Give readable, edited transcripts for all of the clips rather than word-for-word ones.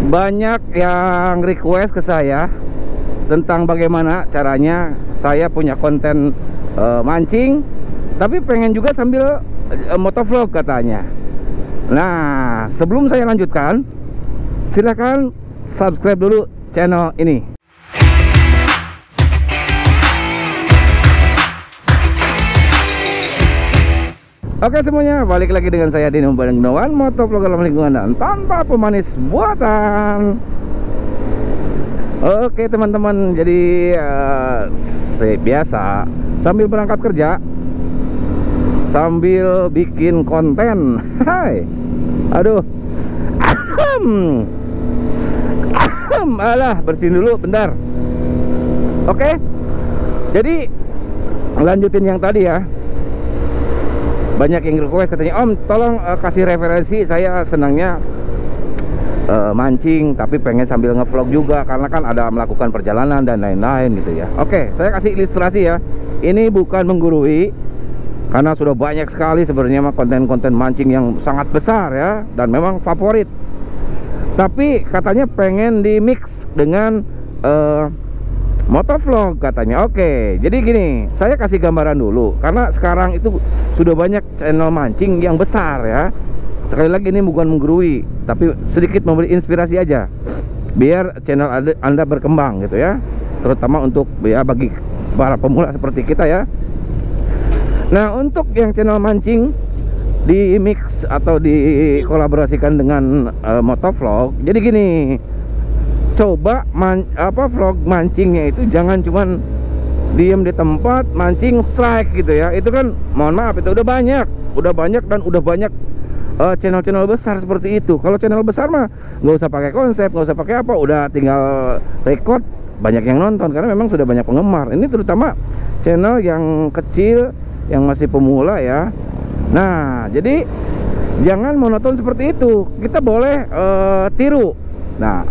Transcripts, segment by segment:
Banyak yang request ke saya tentang bagaimana caranya saya punya konten mancing, tapi pengen juga sambil motovlog katanya. Nah, sebelum saya lanjutkan, silahkan subscribe dulu channel ini. Oke semuanya, balik lagi dengan saya Dino Gunawan, motovlogger ramah lingkungan dan tanpa pemanis buatan. Oke teman-teman, jadi biasa sambil berangkat kerja, sambil bikin konten. Hai, aduh, alah, bersihin dulu bentar. Oke, jadi lanjutin yang tadi ya. Banyak yang request katanya, Om tolong kasih referensi, saya senangnya mancing tapi pengen sambil ngevlog juga karena kan ada melakukan perjalanan dan lain-lain gitu ya. Oke, saya kasih ilustrasi ya. Ini bukan menggurui, karena sudah banyak sekali sebenarnya konten-konten mancing yang sangat besar ya, dan memang favorit. Tapi katanya pengen di mix dengan motovlog katanya. Oke, jadi gini, saya kasih gambaran dulu karena sekarang itu sudah banyak channel mancing yang besar ya. Sekali lagi ini bukan menggurui, tapi sedikit memberi inspirasi aja biar channel Anda berkembang gitu ya, terutama untuk ya bagi para pemula seperti kita ya. Nah, untuk yang channel mancing di mix atau dikolaborasikan dengan motovlog, jadi gini, coba vlog mancingnya itu jangan cuman diem di tempat mancing strike gitu ya. Itu kan mohon maaf, itu udah banyak dan udah banyak channel-channel besar seperti itu. Kalau channel besar mah nggak usah pakai konsep, nggak usah pakai apa, udah tinggal record, banyak yang nonton karena memang sudah banyak penggemar. Ini terutama channel yang kecil, yang masih pemula ya. Nah, jadi jangan monoton seperti itu. Kita boleh tiru. Nah,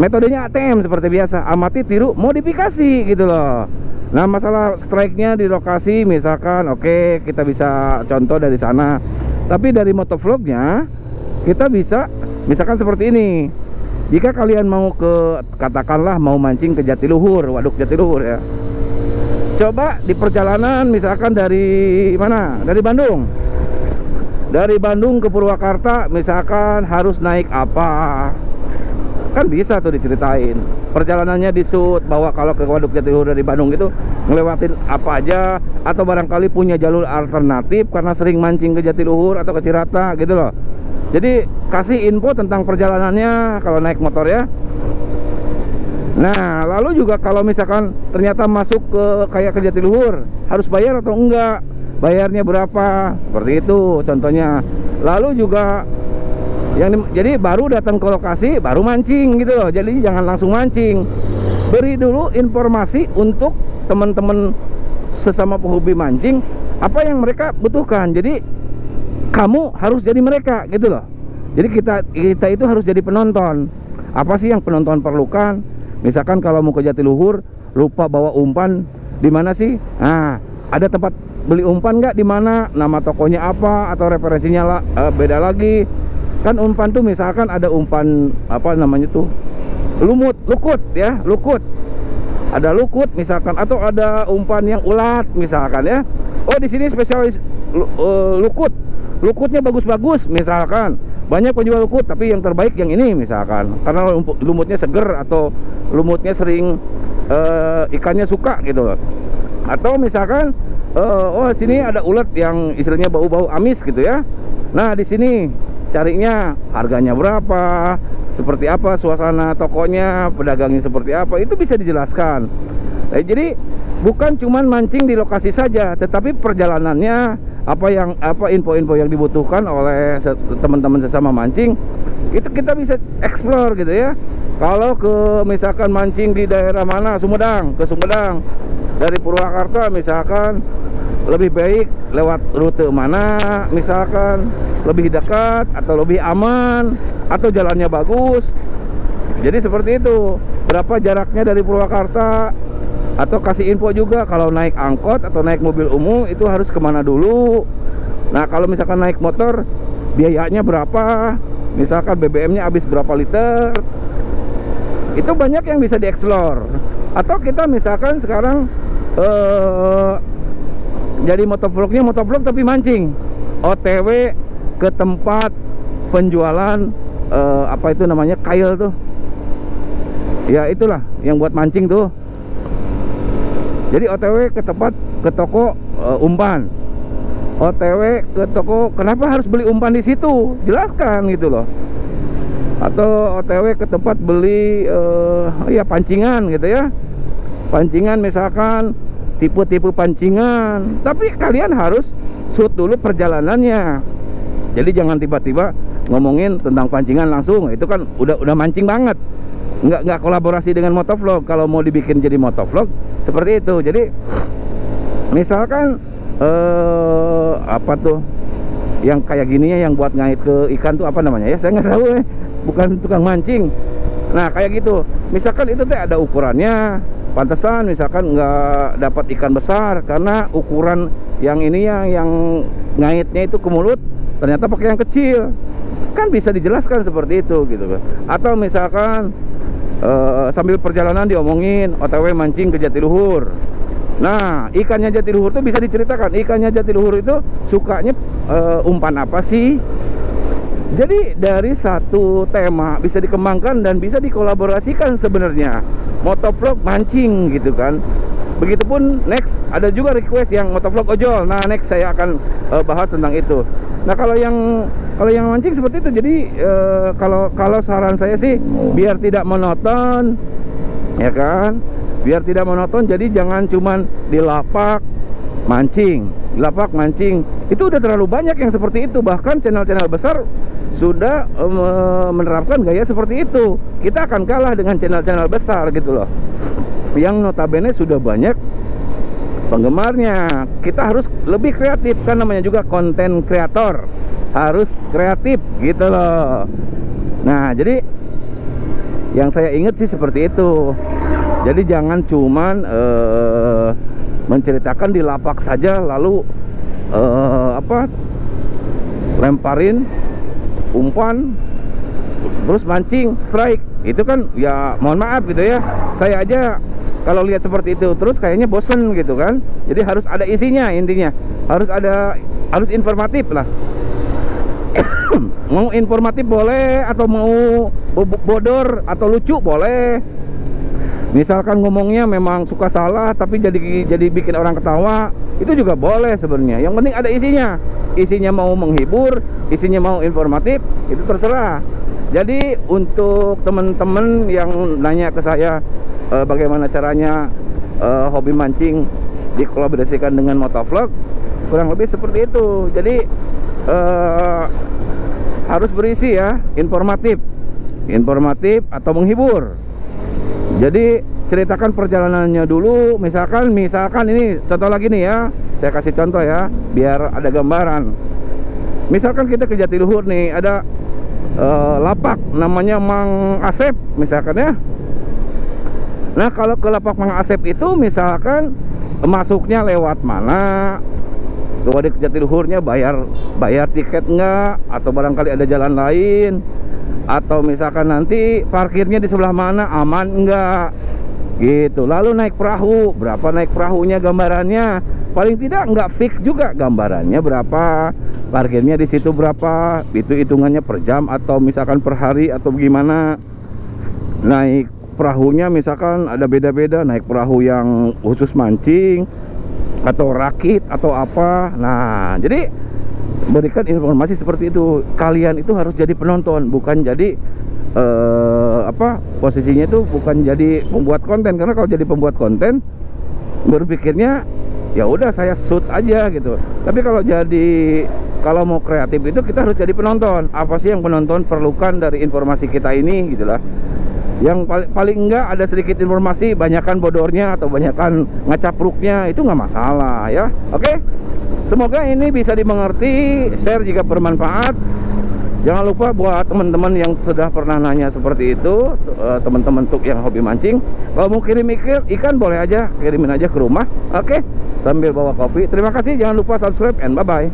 metodenya ATM seperti biasa, amati, tiru, modifikasi gitu loh. Nah, masalah strike-nya di lokasi misalkan, oke, kita bisa contoh dari sana. Tapi dari motovlognya kita bisa misalkan seperti ini. Jika kalian mau katakanlah mau mancing ke Jatiluhur, Waduk Jatiluhur ya. Coba di perjalanan misalkan dari mana? Dari Bandung. Dari Bandung ke Purwakarta misalkan harus naik apa? Kan bisa tuh diceritain perjalanannya, di shoot bahwa kalau ke Waduk Jatiluhur dari Bandung itu ngelewatin apa aja, atau barangkali punya jalur alternatif karena sering mancing ke Jatiluhur atau ke Cirata gitu loh. Jadi kasih info tentang perjalanannya kalau naik motor ya. Nah, lalu juga kalau misalkan ternyata masuk ke Jatiluhur, harus bayar atau enggak, bayarnya berapa, seperti itu contohnya. Lalu juga jadi baru datang ke lokasi baru mancing gitu loh. Jadi jangan langsung mancing, beri dulu informasi untuk teman-teman sesama pehobi mancing apa yang mereka butuhkan. Jadi kamu harus jadi mereka gitu loh. Jadi kita itu harus jadi penonton. Apa sih yang penonton perlukan? Misalkan kalau mau ke Jatiluhur lupa bawa umpan, di mana sih? Nah, ada tempat beli umpan nggak, di mana, nama tokonya apa, atau referensinya beda lagi. Kan umpan tuh misalkan ada umpan apa namanya tuh, lukut ya, lukut. Ada lukut misalkan, atau ada umpan yang ulat misalkan ya. Oh, di sini spesialis lukut. Lukutnya bagus-bagus misalkan. Banyak penjual lukut tapi yang terbaik yang ini misalkan. Karena lumutnya seger atau lumutnya sering ikannya suka gitu. Atau misalkan oh sini ada ulat yang istilahnya bau-bau amis gitu ya. Nah, di sini carinya harganya berapa, seperti apa suasana tokonya, pedagangnya seperti apa, itu bisa dijelaskan. Nah, jadi bukan cuman mancing di lokasi saja, tetapi perjalanannya apa info-info yang dibutuhkan oleh teman-teman sesama mancing itu kita bisa explore gitu ya. Kalau misalkan mancing di daerah mana, ke Sumedang dari Purwakarta misalkan, lebih baik lewat rute mana, misalkan lebih dekat atau lebih aman atau jalannya bagus. Jadi seperti itu, berapa jaraknya dari Purwakarta, atau kasih info juga kalau naik angkot atau naik mobil umum itu harus kemana dulu. Nah, kalau misalkan naik motor biayanya berapa, misalkan BBM-nya habis berapa liter, itu banyak yang bisa dieksplor. Atau kita misalkan sekarang jadi motovlog tapi mancing, OTW ke tempat penjualan apa itu namanya, kail tuh ya, itulah yang buat mancing tuh. Jadi OTW ke toko umpan, OTW ke toko, kenapa harus beli umpan di situ, jelaskan gitu loh. Atau OTW ke tempat beli ya pancingan gitu ya, pancingan misalkan tipe-tipe pancingan, tapi kalian harus shoot dulu perjalanannya. Jadi jangan tiba-tiba ngomongin tentang pancingan langsung, itu kan udah mancing banget. Nggak kolaborasi dengan motovlog. Kalau mau dibikin jadi motovlog seperti itu. Jadi misalkan apa tuh yang kayak gini ya, yang buat ngait ke ikan tuh apa namanya ya, saya nggak tahu ya, bukan tukang mancing. Nah kayak gitu, misalkan itu teh ada ukurannya, pantesan misalkan nggak dapat ikan besar karena ukuran yang ini ya, yang ngaitnya itu ke mulut ternyata pakai yang kecil, kan bisa dijelaskan seperti itu gitu kan. Atau misalkan sambil perjalanan diomongin OTW mancing ke Jatiluhur. Nah ikannya Jatiluhur tuh bisa diceritakan, ikannya Jatiluhur itu sukanya umpan apa sih. Jadi dari satu tema bisa dikembangkan dan bisa dikolaborasikan sebenarnya, motovlog mancing gitu kan. Begitupun next ada juga request yang motovlog ojol. Nah next saya akan bahas tentang itu. Nah kalau yang mancing seperti itu. Jadi kalau saran saya sih biar tidak monoton, ya kan, biar tidak monoton. Jadi jangan cuman di lapak mancing, itu udah terlalu banyak yang seperti itu. Bahkan channel-channel besar sudah menerapkan gaya seperti itu. Kita akan kalah dengan channel-channel besar gitu loh, yang notabene sudah banyak penggemarnya. Kita harus lebih kreatif, kan namanya juga konten kreator, harus kreatif gitu loh. Nah jadi yang saya ingat sih seperti itu. Jadi jangan cuman menceritakan di lapak saja lalu lemparin umpan terus mancing strike, itu kan ya mohon maaf gitu ya, saya aja kalau lihat seperti itu terus kayaknya bosen gitu kan. Jadi harus ada isinya, intinya harus informatif lah. Mau informatif boleh, atau mau bodor atau lucu boleh. Misalkan ngomongnya memang suka salah tapi jadi bikin orang ketawa, itu juga boleh sebenarnya. Yang penting ada isinya. Isinya mau menghibur, isinya mau informatif, itu terserah. Jadi untuk teman-teman yang nanya ke saya bagaimana caranya hobi mancing dikolaborasikan dengan motovlog, kurang lebih seperti itu. Jadi harus berisi ya, informatif atau menghibur. Jadi ceritakan perjalanannya dulu. Misalkan ini contoh lagi nih ya, saya kasih contoh ya biar ada gambaran. Misalkan kita ke Jatiluhur nih, ada lapak namanya Mang Asep misalkan ya. Nah kalau ke lapak Mang Asep itu misalkan masuknya lewat mana, kalau di Jatiluhurnya bayar tiket enggak, atau barangkali ada jalan lain, atau misalkan nanti parkirnya di sebelah mana, aman enggak gitu. Lalu naik perahu, berapa naik perahunya, gambarannya paling tidak enggak fix juga gambarannya berapa, parkirnya di situ berapa, itu hitungannya per jam atau misalkan per hari atau gimana. Naik perahunya misalkan ada beda-beda, naik perahu yang khusus mancing atau rakit atau apa. Nah jadi berikan informasi seperti itu. Kalian itu harus jadi penonton, bukan jadi posisinya itu bukan jadi pembuat konten. Karena kalau jadi pembuat konten berpikirnya ya udah saya shoot aja gitu. Tapi kalau mau kreatif itu kita harus jadi penonton. Apa sih yang penonton perlukan dari informasi kita ini gitulah. Yang paling enggak ada sedikit informasi, banyakan bodornya atau banyakan ngacapruknya, itu nggak masalah ya. Oke, semoga ini bisa dimengerti, share jika bermanfaat. Jangan lupa buat teman-teman yang sudah pernah nanya seperti itu, teman-teman tuk yang hobi mancing, kalau mau kirim ikan boleh aja, kirimin aja ke rumah. Oke, sambil bawa kopi. Terima kasih, jangan lupa subscribe and bye-bye.